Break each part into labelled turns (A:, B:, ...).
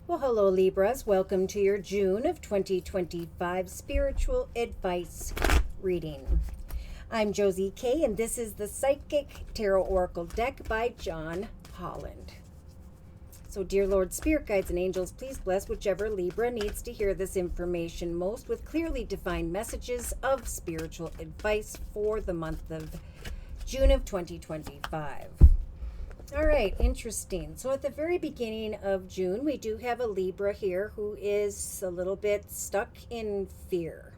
A: Well, hello, Libras. Welcome to your June of 2025 spiritual advice reading. I'm Josie K, and this is the Psychic Tarot Oracle deck by John Holland. So, dear Lord, Spirit Guides and Angels, please bless whichever Libra needs to hear this information most with clearly defined messages of spiritual advice for the month of June of 2025. All right, interesting. So at the very beginning of June, we do have a Libra here who is a little bit stuck in fear.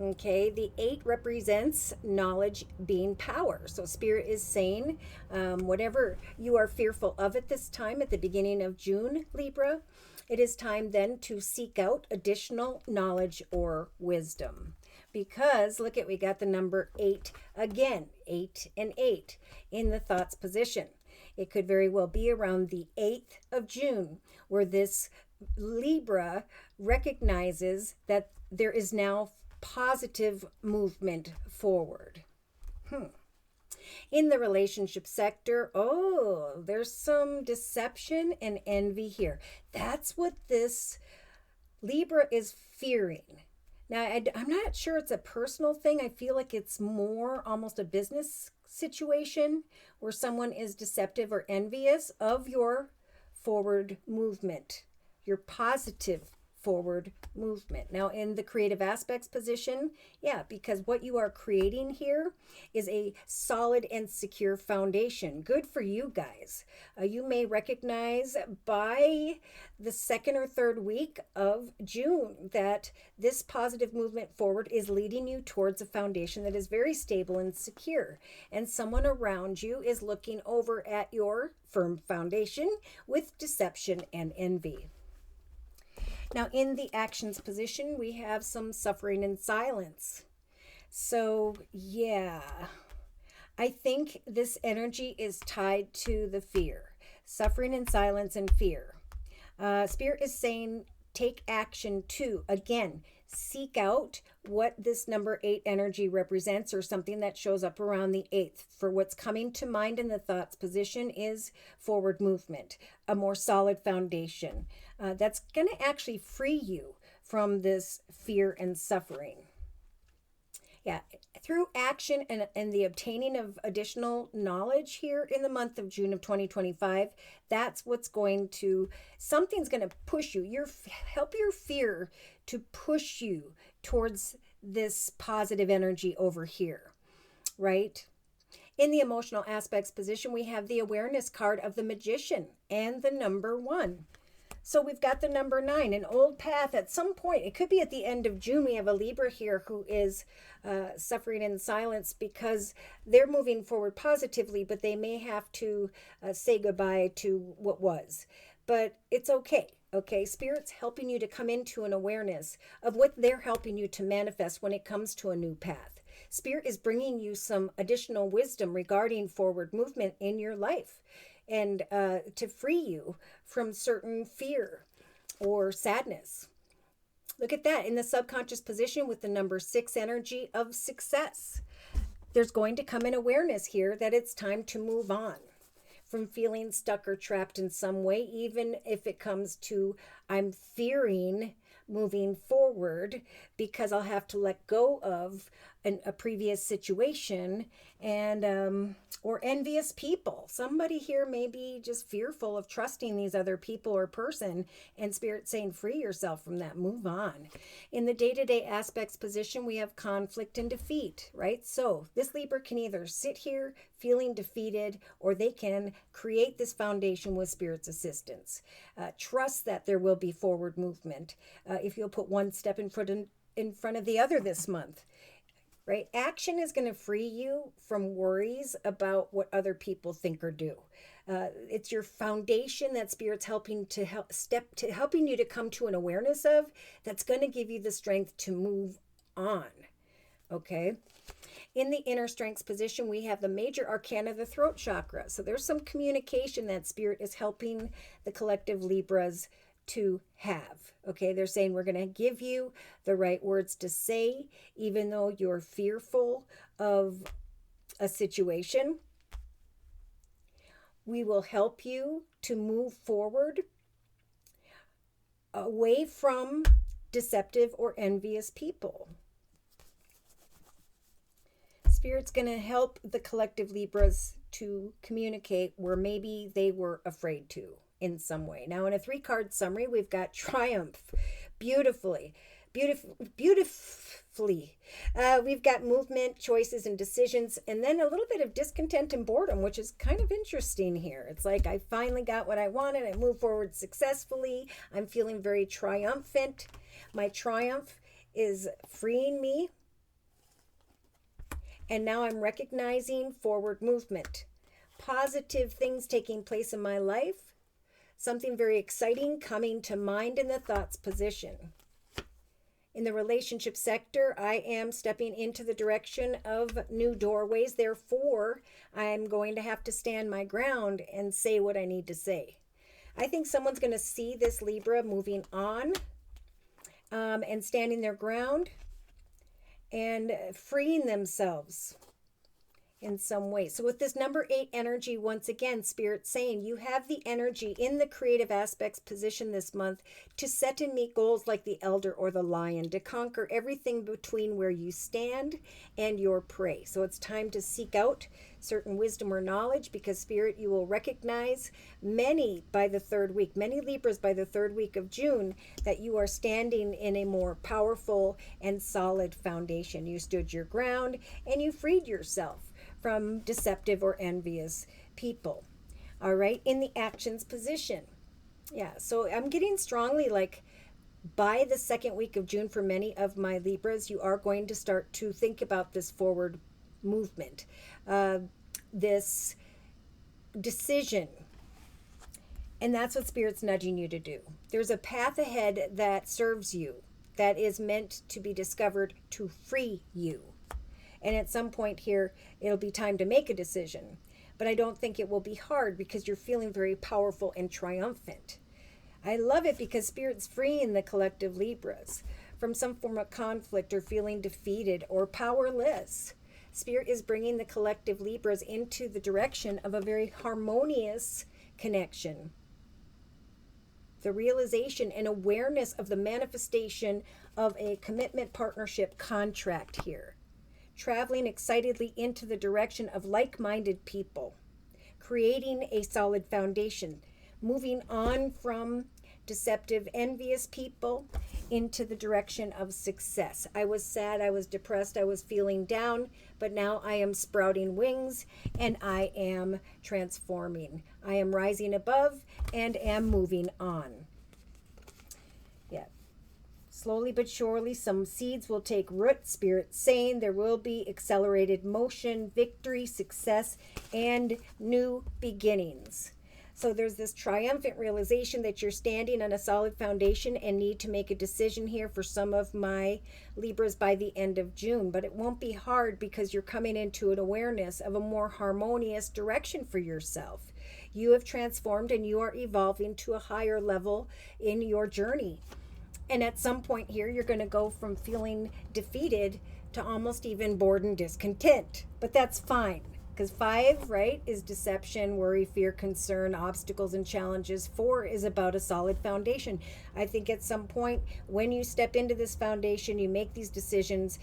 A: Okay, the 8 represents knowledge being power. So Spirit is saying, whatever you are fearful of at this time, at the beginning of June, Libra, it is time then to seek out additional knowledge or wisdom. Because look at, we got the number 8 again, 8 and 8 in the thoughts position. It could very well be around the 8th of June where this Libra recognizes that there is now positive movement forward. In the relationship sector, there's some deception and envy here. That's what this Libra is fearing. Now, I'm not sure it's a personal thing. I feel like it's more almost a business situation where someone is deceptive or envious of your forward movement, your positive forward movement. Now, in the creative aspects position, because what you are creating here is a solid and secure foundation. Good for you guys. You may recognize by the second or third week of June that this positive movement forward is leading you towards a foundation that is very stable and secure. And someone around you is looking over at your firm foundation with deception and envy. Now, in the actions position, we have some suffering and silence. So, I think this energy is tied to the fear. Suffering and silence and fear. Spirit is saying take action to, again, seek out what this number 8 energy represents or something that shows up around the 8th. For what's coming to mind in the thoughts position is forward movement, a more solid foundation. That's going to actually free you from this fear and suffering. Through action and the obtaining of additional knowledge here in the month of June of 2025, that's what's something's going to push you. Help your fear to push you towards this positive energy over here, right? In the emotional aspects position, we have the awareness card of the Magician and the number 1. So we've got the number 9, an old path. At some point, it could be at the end of June, we have a Libra here who is suffering in silence because they're moving forward positively, but they may have to say goodbye to what was. But it's okay. Okay, Spirit's helping you to come into an awareness of what they're helping you to manifest when it comes to a new path. Spirit is bringing you some additional wisdom regarding forward movement in your life, and to free you from certain fear or sadness. Look at that in the subconscious position with the number 6 energy of success. There's going to come an awareness here that it's time to move on from feeling stuck or trapped in some way, even if it comes to I'm fearing moving forward because I'll have to let go of a previous situation and or envious people. Somebody here may be just fearful of trusting these other people or person, and Spirit saying free yourself from that, move on. In the day-to-day aspects position, we have conflict and defeat, right? So this Libra can either sit here feeling defeated, or they can create this foundation with Spirit's assistance. Trust that there will be forward movement if you'll put one step in front of the other this month. Right? Action is going to free you from worries about what other people think or do. It's your foundation that Spirit's helping you to come to an awareness of, that's going to give you the strength to move on. Okay. In the inner strengths position, we have the major arcana, the throat chakra. So there's some communication that Spirit is helping the collective Libras to have. Okay, they're saying we're going to give you the right words to say, even though you're fearful of a situation. We will help you to move forward away from deceptive or envious people. Spirit's going to help the collective Libras to communicate where maybe they were afraid to in some way. Now, in a 3-card summary, we've got Triumph, beautifully. We've got movement, choices, and decisions, and then a little bit of discontent and boredom, which is kind of interesting here. It's like I finally got what I wanted. I moved forward successfully. I'm feeling very triumphant. My triumph is freeing me. And now I'm recognizing forward movement, positive things taking place in my life, something very exciting coming to mind in the thoughts position. In the relationship sector, I am stepping into the direction of new doorways. Therefore, I'm going to have to stand my ground and say what I need to say. I think someone's going to see this Libra moving on and standing their ground and freeing themselves in some way. So with this number 8 energy, once again, Spirit saying you have the energy in the creative aspects position this month to set and meet goals like the elder or the lion, to conquer everything between where you stand and your prey. So it's time to seek out certain wisdom or knowledge, because Spirit, you will recognize many Libras by the 3rd week of June, that you are standing in a more powerful and solid foundation. You stood your ground and you freed yourself from deceptive or envious people. All right, in the actions position. Yeah, so I'm getting strongly like by the 2nd week of June for many of my Libras, you are going to start to think about this forward movement, this decision. And that's what Spirit's nudging you to do. There's a path ahead that serves you, that is meant to be discovered to free you. And at some point here, it'll be time to make a decision. But I don't think it will be hard, because you're feeling very powerful and triumphant. I love it because Spirit's freeing the collective Libras from some form of conflict or feeling defeated or powerless. Spirit is bringing the collective Libras into the direction of a very harmonious connection. The realization and awareness of the manifestation of a commitment, partnership, contract here. Traveling excitedly into the direction of like-minded people, creating a solid foundation, moving on from deceptive, envious people into the direction of success. I was sad, I was depressed, I was feeling down, but now I am sprouting wings and I am transforming. I am rising above and am moving on. Yeah. Slowly but surely, some seeds will take root. Spirit saying there will be accelerated motion, victory, success, and new beginnings. So there's this triumphant realization that you're standing on a solid foundation and need to make a decision here for some of my Libras by the end of June. But it won't be hard, because you're coming into an awareness of a more harmonious direction for yourself. You have transformed and you are evolving to a higher level in your journey. And at some point here, you're going to go from feeling defeated to almost even bored and discontent. But that's fine, because 5, right, is deception, worry, fear, concern, obstacles, and challenges. 4 is about a solid foundation. I think at some point when you step into this foundation, you make these decisions,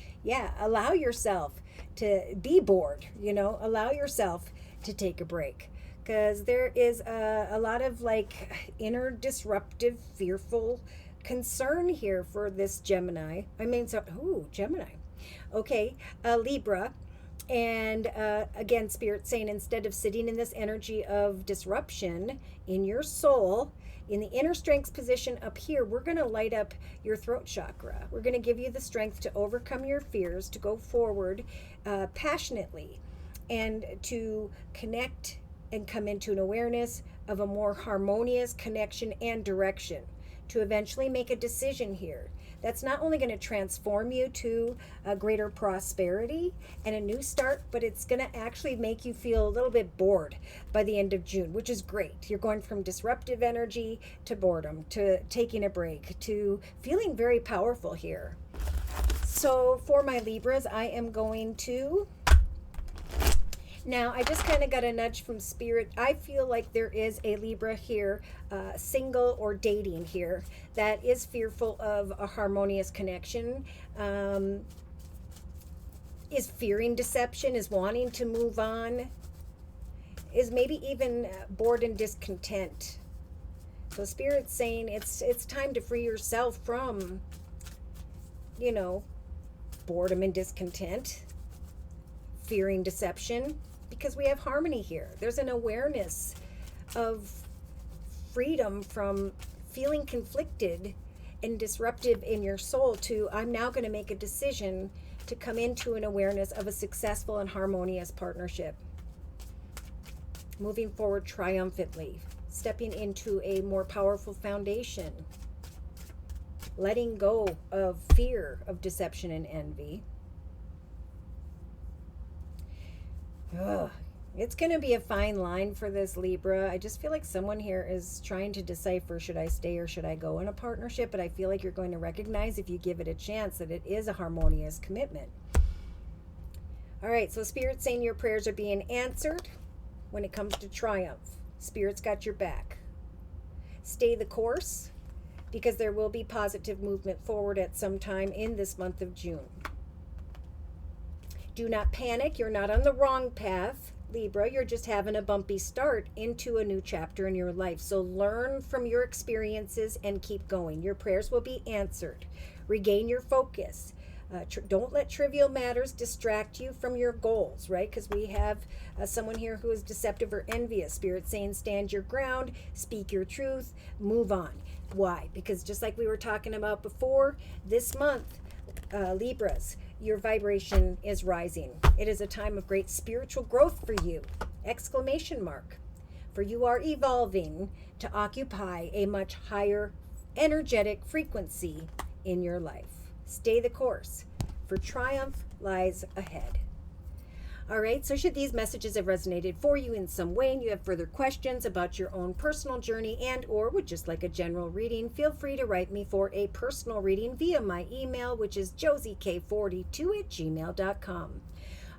A: allow yourself to be bored, allow yourself to take a break. Because there is a lot of like inner disruptive, fearful concern here for this Gemini. Gemini. Okay, Libra. And again, Spirit saying, instead of sitting in this energy of disruption in your soul, in the inner strength position up here, we're going to light up your throat chakra. We're going to give you the strength to overcome your fears, to go forward passionately, and to connect and come into an awareness of a more harmonious connection and direction, to eventually make a decision here that's not only going to transform you to a greater prosperity and a new start, but it's going to actually make you feel a little bit bored by the end of June, which is great. You're going from disruptive energy to boredom, to taking a break, to feeling very powerful here. So for my Libras, I am going to Now, I just kind of got a nudge from Spirit. I feel like there is a Libra here, single or dating here, that is fearful of a harmonious connection, is fearing deception, is wanting to move on, is maybe even bored and discontent. So Spirit's saying it's time to free yourself from, boredom and discontent, fearing deception, because we have harmony here. There's an awareness of freedom from feeling conflicted and disruptive in your soul to, I'm now going to make a decision to come into an awareness of a successful and harmonious partnership. Moving forward triumphantly, stepping into a more powerful foundation, letting go of fear of deception and envy. It's going to be a fine line for this Libra. I just feel like someone here is trying to decipher, should I stay or should I go in a partnership? But I feel like you're going to recognize, if you give it a chance, that it is a harmonious commitment. All right, so Spirit's saying your prayers are being answered when it comes to triumph. Spirit's got your back. Stay the course, because there will be positive movement forward at some time in this month of June. Do not panic. You're not on the wrong path, Libra. You're just having a bumpy start into a new chapter in your life. So learn from your experiences and keep going. Your prayers will be answered. Regain your focus. Don't let trivial matters distract you from your goals, right? Because we have someone here who is deceptive or envious. Spirit saying stand your ground, speak your truth, move on. Why? Because just like we were talking about before, this month, Libras, your vibration is rising. It is a time of great spiritual growth for you! Exclamation mark. For you are evolving to occupy a much higher energetic frequency in your life. Stay the course, for triumph lies ahead. All right, so should these messages have resonated for you in some way and you have further questions about your own personal journey and or would just like a general reading, feel free to write me for a personal reading via my email, which is JosieK42@gmail.com.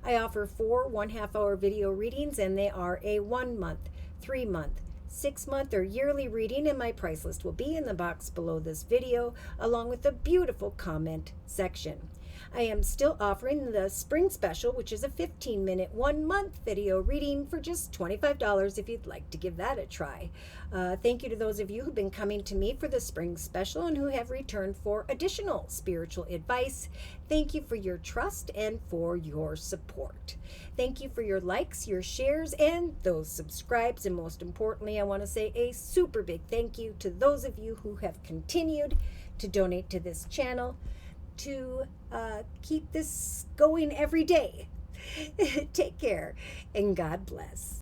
A: I offer 4 1/2-hour video readings, and they are a 1-month, 3-month, 6-month, or yearly reading, and my price list will be in the box below this video, along with a beautiful comment section. I am still offering the spring special, which is a 15-minute, 1-month video reading for just $25 if you'd like to give that a try. Thank you to those of you who've been coming to me for the spring special and who have returned for additional spiritual advice. Thank you for your trust and for your support. Thank you for your likes, your shares, and those subscribes. And most importantly, I want to say a super big thank you to those of you who have continued to donate to this channel to keep this going every day. Take care and God bless.